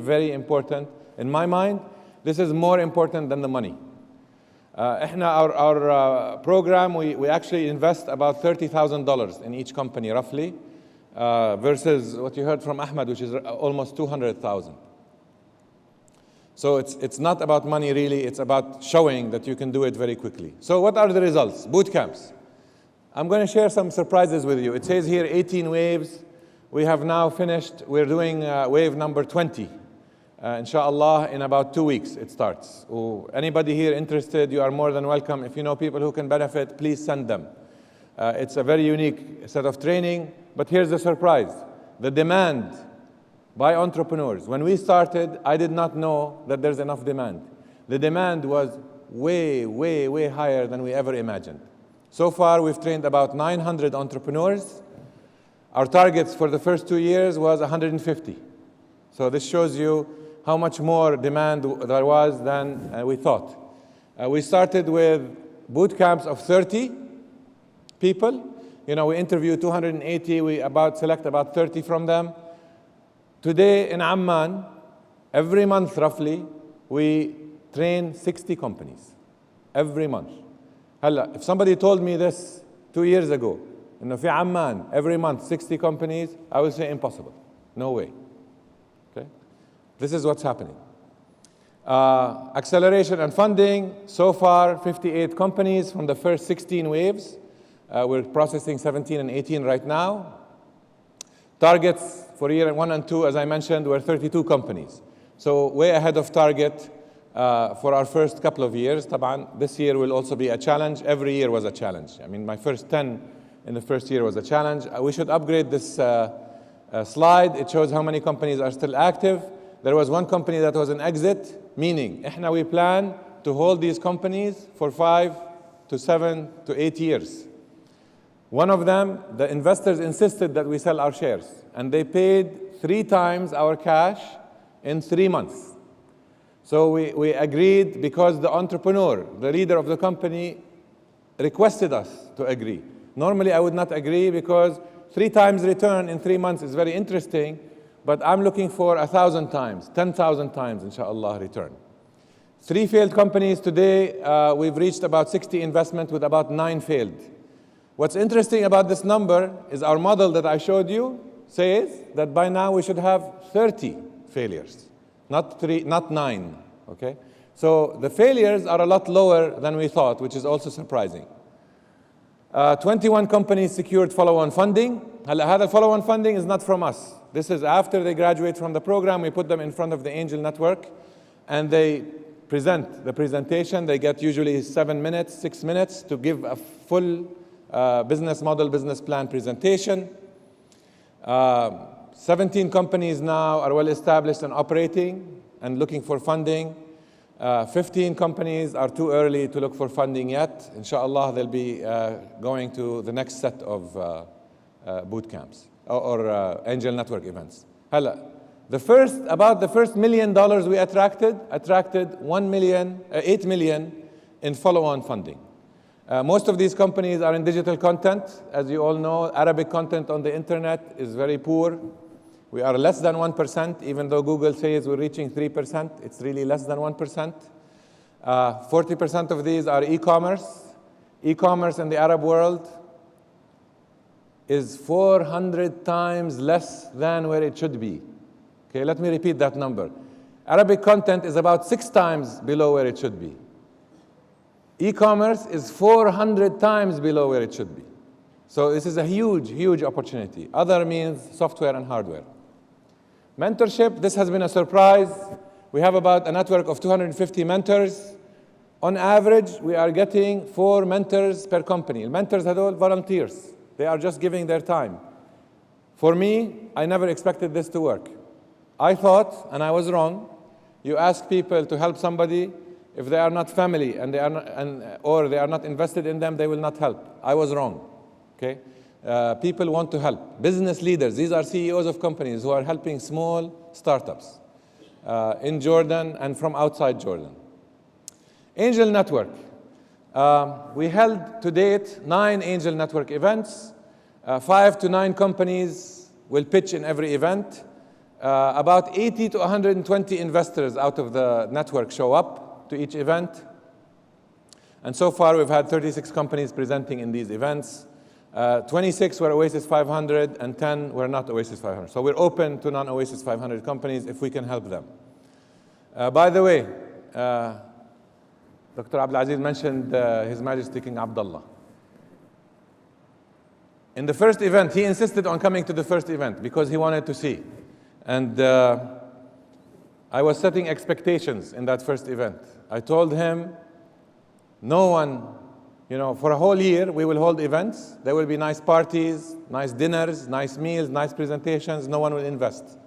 very important. In my mind, this is more important than the money. Our program, we actually invest about $30,000 in each company, roughly, versus what you heard from Ahmed, which is almost 200,000. So it's not about money, really. It's about showing that you can do it very quickly. So what are the results? Boot camps. I'm going to share some surprises with you. It says here 18 waves. We have now finished. We're doing wave number 20. Inshallah, in about 2 weeks, it starts. Anybody here interested, you are more than welcome. If you know people who can benefit, please send them. It's a very unique set of training, but here's the surprise. The demand by entrepreneurs. When we started, I did not know that there's enough demand. The demand was way, way, way higher than we ever imagined. So far, we've trained about 900 entrepreneurs. Our targets for the first 2 years was 150. So this shows you how much more demand there was than we thought. We started with boot camps of 30 people. You know, we interview 280, we select about 30 from them. Today in Amman, every month roughly, we train 60 companies. Every month. If somebody told me this 2 years ago, in Amman, every month 60 companies, I would say impossible. No way. This is what's happening. Acceleration and funding, so far 58 companies from the first 16 waves. We're processing 17 and 18 right now. Targets for year 1 and 2, as I mentioned, were 32 companies. So way ahead of target for our first couple of years. This year will also be a challenge. Every year was a challenge. I mean, my first 10 in the first year was a challenge. We should upgrade this slide. It shows how many companies are still active. There was one company that was an exit, meaning we plan to hold these companies for 5 to 7 to 8 years. One of them, the investors insisted that we sell our shares, and they paid 3 times our cash in 3 months. So we agreed because the entrepreneur, the leader of the company, requested us to agree. Normally I would not agree because 3 times return in 3 months is very interesting, but I'm looking for 1,000 times, 10,000 times, inshallah, return. 3 failed companies today. We've reached about 60 investment with about 9 failed. What's interesting about this number is our model that I showed you says that by now we should have 30 failures, not 9, okay? So the failures are a lot lower than we thought, which is also surprising. 21 companies secured follow-on funding. The follow-on funding is not from us. This is after they graduate from the program. We put them in front of the angel network, and they present the presentation. They get usually 7 minutes, 6 minutes to give a full business model, business plan presentation. 17 companies now are well established and operating and looking for funding. 15 companies are too early to look for funding yet. Inshallah, they'll be going to the next set of boot camps or angel network events. The first $1 million we attracted 8 million in follow-on funding. Most of these companies are in digital content. As you all know, Arabic content on the internet is very poor. We are less than 1%, even though Google says we're reaching 3%. It's really less than 1%. 40% of these are e-commerce. E-commerce in the Arab world is 400 times less than where it should be. Okay, let me repeat that number. Arabic content is about 6 times below where it should be. E-commerce is 400 times below where it should be. So this is a huge, huge opportunity. Other means software and hardware. Mentorship, this has been a surprise. We have about a network of 250 mentors. On average, we are getting 4 mentors per company. Mentors are all volunteers. They are just giving their time. For me, I never expected this to work. I thought, and I was wrong, you ask people to help somebody, if they are not family and or they are not invested in them, they will not help. I was wrong. Okay? People want to help. Business leaders, these are CEOs of companies who are helping small startups in Jordan and from outside Jordan. Angel Network. We held to date 9 Angel Network events. 5 to 9 companies will pitch in every event. About 80 to 120 investors out of the network show up to each event. And so far, we've had 36 companies presenting in these events. 26 were Oasis 500 and 10 were not Oasis 500. So we're open to non-Oasis 500 companies if we can help them. By the way, Dr. Abdulaziz mentioned His Majesty King Abdullah. In the first event, he insisted on coming to the first event because he wanted to see. And I was setting expectations in that first event. I told him, no one, for a whole year, we will hold events. There will be nice parties, nice dinners, nice meals, nice presentations. No one will invest.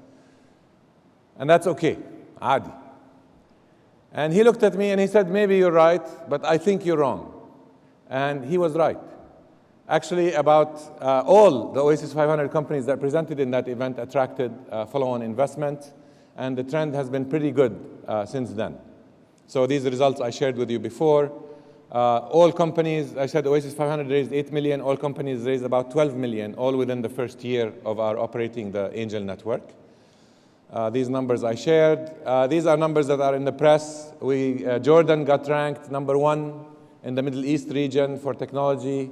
And that's okay, عادي. And he looked at me and he said, maybe you're right, but I think you're wrong. And he was right. Actually, about all the Oasis 500 companies that presented in that event attracted follow-on investment, and the trend has been pretty good since then. So these results I shared with you before. All companies, I said Oasis 500 raised 8 million, all companies raised about 12 million, all within the first year of our operating the Angel Network. These numbers I shared. These are numbers that are in the press. Jordan got ranked #1 in the Middle East region for technology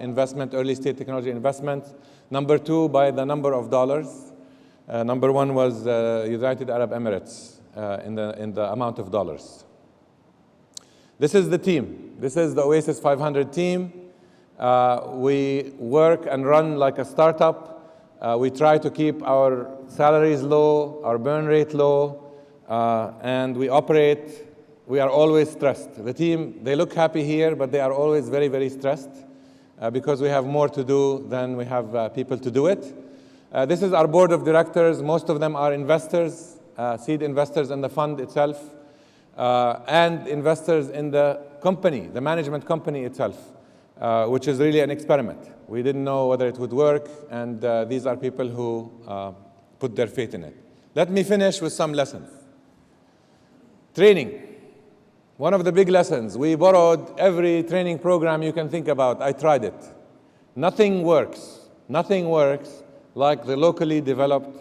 investment, early stage technology investment. #2 by the number of dollars. #1 was United Arab Emirates in the amount of dollars. This is the team. This is the Oasis 500 team. We work and run like a startup. We try to keep our salaries low, our burn rate low, and we operate. We are always stressed. The team, they look happy here, but they are always very, very stressed because we have more to do than we have people to do it. This is our board of directors. Most of them are investors, seed investors in the fund itself, and investors in the company, the management company itself, which is really an experiment. We didn't know whether it would work, and these are people who put their faith in it. Let me finish with some lessons. Training. One of the big lessons, we borrowed every training program you can think about. I tried it. Nothing works like the locally developed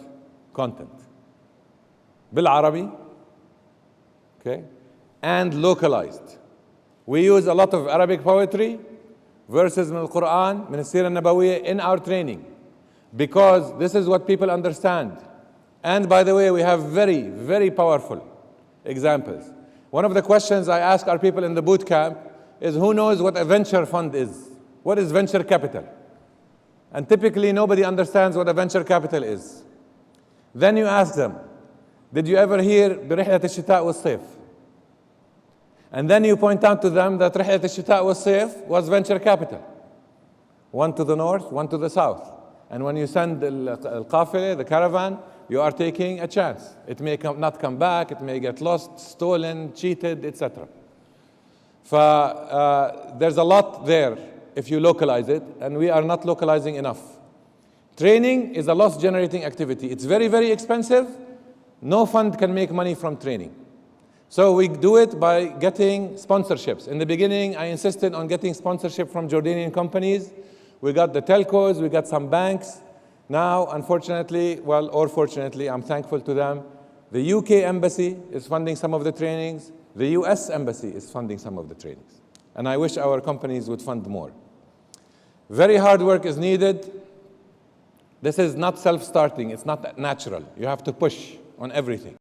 content. بالعربي, okay, and localized. We use a lot of Arabic poetry, verses من القرآن, من السيرة النبوية in our training, because this is what people understand. And by the way, we have very, very powerful examples. One of the questions I ask our people in the boot camp is, who knows what a venture fund is? What is venture capital? And typically nobody understands what a venture capital is. Then you ask them, did you ever hear برحلة الشتاء والصيف? And then you point out to them that رحلة الشتاء والصيف was venture capital. One to the north, one to the south. And when you send القافلة, the caravan, you are taking a chance. It may not come back, it may get lost, stolen, cheated, etc. There's a lot there if you localize it, and we are not localizing enough. Training is a loss-generating activity. It's very, very expensive. No fund can make money from training. So we do it by getting sponsorships. In the beginning, I insisted on getting sponsorship from Jordanian companies. We got the telcos, we got some banks. Now, unfortunately, or fortunately, I'm thankful to them, the UK embassy is funding some of the trainings. The US embassy is funding some of the trainings. And I wish our companies would fund more. Very hard work is needed. This is not self-starting. It's not natural. You have to push on everything.